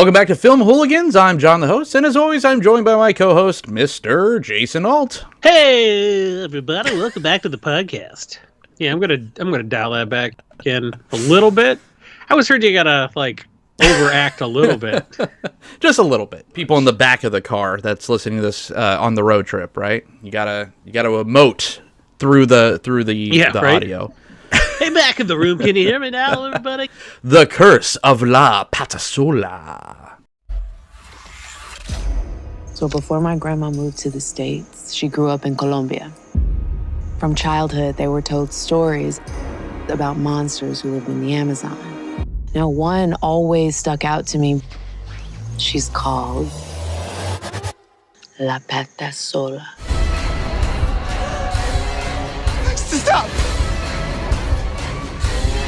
Welcome back to Film Hooligans. I'm John, the host, and as always, I'm joined by my co-host, Mr. Jason Alt. Hey, everybody! Welcome back to the podcast. Yeah, I'm gonna dial that back in a little bit. I was heard you gotta overact a little bit, just a little bit. People in the back of the car that's listening to this on the road trip, right? You gotta emote through the right? audio. Hey, back in the room, can you hear me now, everybody? The Curse of La Patasola. So before my grandma moved to the States, she grew up in Colombia. From childhood, they were told stories about monsters who lived in the Amazon. Now, one always stuck out to me. She's called La Patasola. Stop!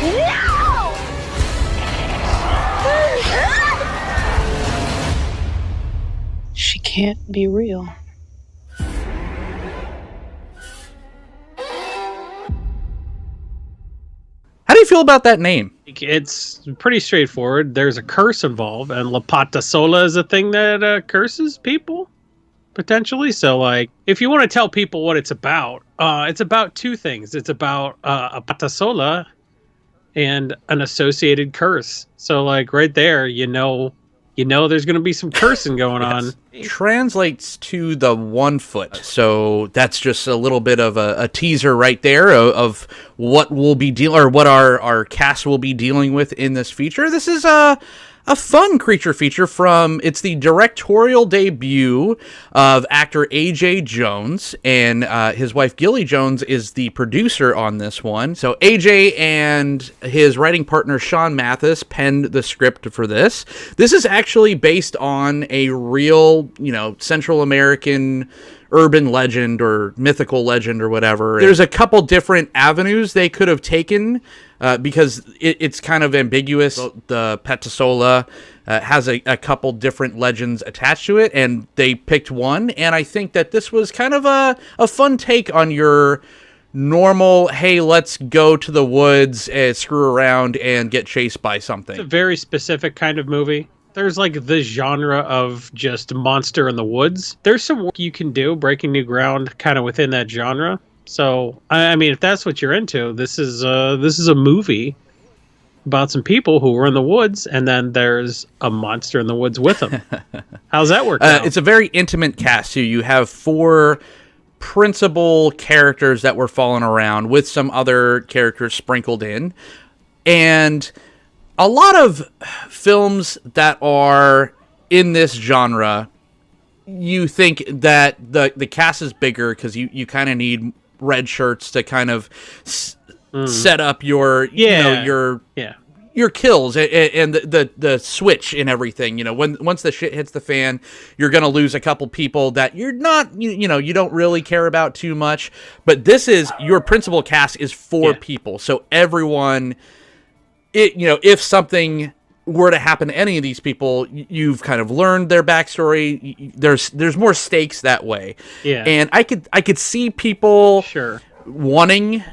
No! She can't be real. How do you feel about that name? It's pretty straightforward. There's a curse involved, and La Patasola is a thing that curses people, potentially. So, if you want to tell people what it's about two things. It's about a patasola and an associated curse. So, right there, you know there's going to be some cursing going on. Translates to the 1 foot. So that's just a little bit of a teaser right there of what we'll be what our cast will be dealing with in this feature. This is a fun creature feature it's the directorial debut of actor A.J. Jones, and his wife Gilly Jones is the producer on this one. So A.J. and his writing partner Sean Mathis penned the script for this. This is actually based on a real, Central American urban legend or mythical legend or whatever. There's a couple different avenues they could have taken because it's kind of ambiguous. The Patasola has a couple different legends attached to it, and they picked one. And I think that this was kind of a fun take on your normal, hey, let's go to the woods and screw around and get chased by something. It's a very specific kind of movie. There's the genre of just monster in the woods. There's some work you can do, breaking new ground kind of within that genre. So, I mean, if that's what you're into, this is a movie about some people who were in the woods, and then there's a monster in the woods with them. How's that work out? It's a very intimate cast. So you have 4 principal characters that were following around with some other characters sprinkled in. And a lot of films that are in this genre, you think that the cast is bigger because you kind of need red shirts to kind of set up your your kills and the switch and everything. Once the shit hits the fan, you're gonna lose a couple people that you're not you don't really care about too much. But this is your principal cast is 4 people, so everyone. If something were to happen to any of these people, you've kind of learned their backstory. There's more stakes that way. Yeah. And I could see people wanting,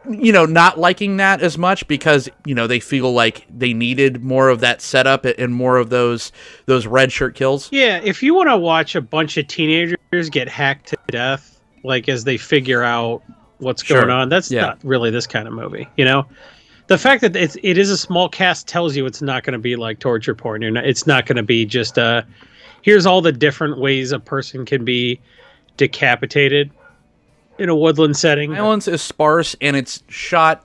not liking that as much because, they feel like they needed more of that setup and more of those red shirt kills. Yeah, if you want to watch a bunch of teenagers get hacked to death, as they figure out what's going on, that's not really this kind of movie, The fact that it is a small cast tells you it's not going to be like torture porn. It's not going to be just here's all the different ways a person can be decapitated in a woodland setting. Violence is sparse, and it's shot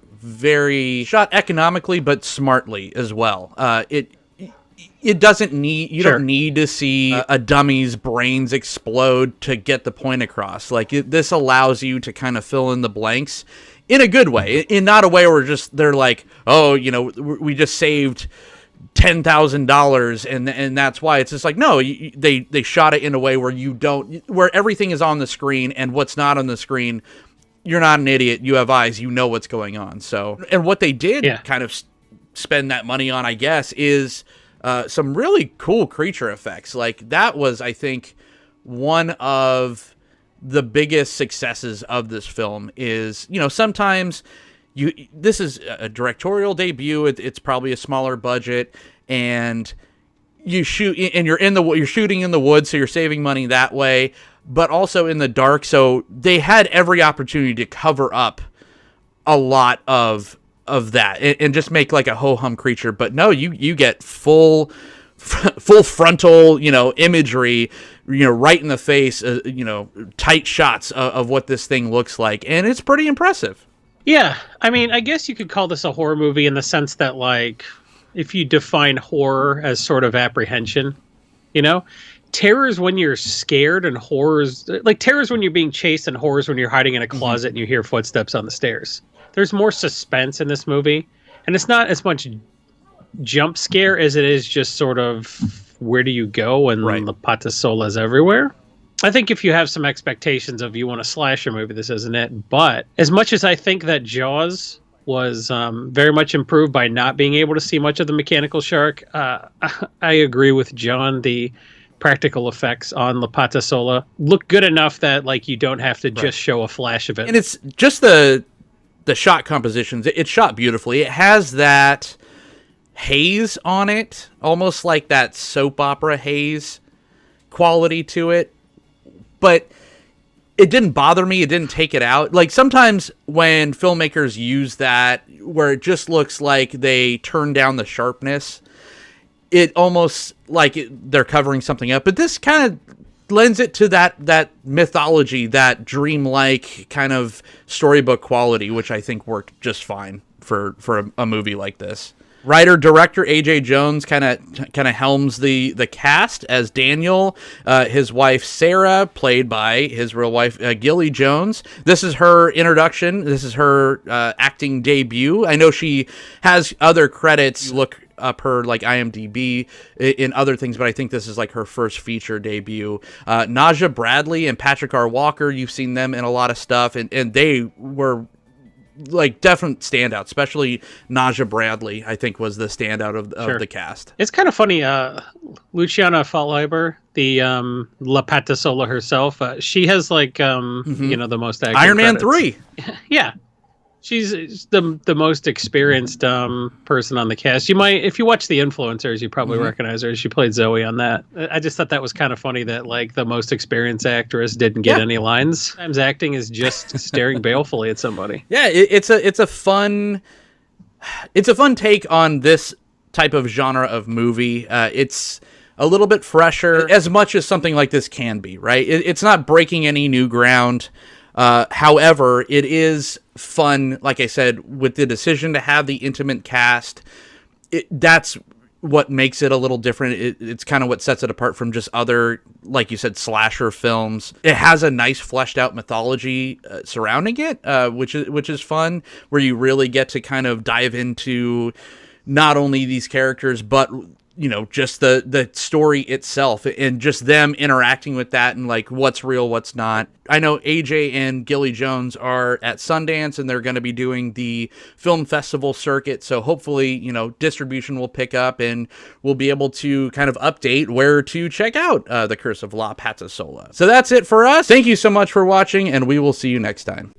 economically but smartly as well. It doesn't need you don't need to see a dummy's brains explode to get the point across. This allows you to kind of fill in the blanks. In a good way, in not a way where they're like, oh, we just saved $10,000 and that's why. It's just no, they shot it in a way where where everything is on the screen, and what's not on the screen, you're not an idiot. You have eyes. You know what's going on. So, and what they did kind of spend that money on, I guess, is some really cool creature effects. That was, I think, one of the biggest successes of this film is, sometimes this is a directorial debut. It's probably a smaller budget, and you shoot and you're shooting in the woods, so you're saving money that way, but also in the dark. So they had every opportunity to cover up a lot of that and just make like a ho-hum creature. But no, you get full frontal, imagery, right in the face, tight shots of what this thing looks like. And it's pretty impressive. Yeah. I mean, I guess you could call this a horror movie in the sense that, like, if you define horror as sort of apprehension, terror is when you're scared, and terror is when you're being chased, and horror is when you're hiding in a closet and you hear footsteps on the stairs. There's more suspense in this movie, and it's not as much jump scare as it is just sort of where do you go when La Patasola is everywhere. I think if you have some expectations of you want a slasher movie, this isn't it. But as much as I think that Jaws was very much improved by not being able to see much of the mechanical shark, I agree with John. The practical effects on La Patasola look good enough that, like, you don't have to just show a flash of it. And it's just the shot compositions. It's shot beautifully. It has that haze on it, almost like that soap opera haze quality to it. But it didn't bother me. It didn't take it out. Like, sometimes when filmmakers use that, where it just looks like they turn down the sharpness, it almost like they're covering something up. But this kind of lends it to that mythology, that dreamlike kind of storybook quality, which I think worked just fine for a movie like this. Writer director A.J. Jones kind of helms the cast as Daniel. His wife Sarah, played by his real wife Gilly Jones. This is her introduction. This is her acting debut. I know she has other credits. Look up her like IMDb in other things, but I think this is like her first feature debut. Naja Bradley and Patrick R. Walker, you've seen them in a lot of stuff, and they were like definite standout, especially Naja Bradley, I think, was the standout of the cast. It's kind of funny. Luciana Faulhaber, the La Patasola herself, she has like the most acting Iron Man credits. 3. Yeah, she's the most experienced person on the cast. You might, if you watch The Influencers, you probably recognize her. She played Zoe on that. I just thought that was kind of funny that, like, the most experienced actress didn't get any lines. Sometimes acting is just staring balefully at somebody. Yeah, it's a fun take on this type of genre of movie. It's a little bit fresher, as much as something like this can be, right? It's not breaking any new ground. However, it is fun, like I said, with the decision to have the intimate cast. That's what makes it a little different. It's kind of what sets it apart from just other, like you said, slasher films. It has a nice fleshed out mythology surrounding it, which is fun, where you really get to kind of dive into not only these characters, but just the story itself and just them interacting with that and like what's real, what's not. I know AJ and Gilly Jones are at Sundance and they're going to be doing the film festival circuit. So hopefully, distribution will pick up and we'll be able to kind of update where to check out The Curse of La Patasola. So that's it for us. Thank you so much for watching, and we will see you next time.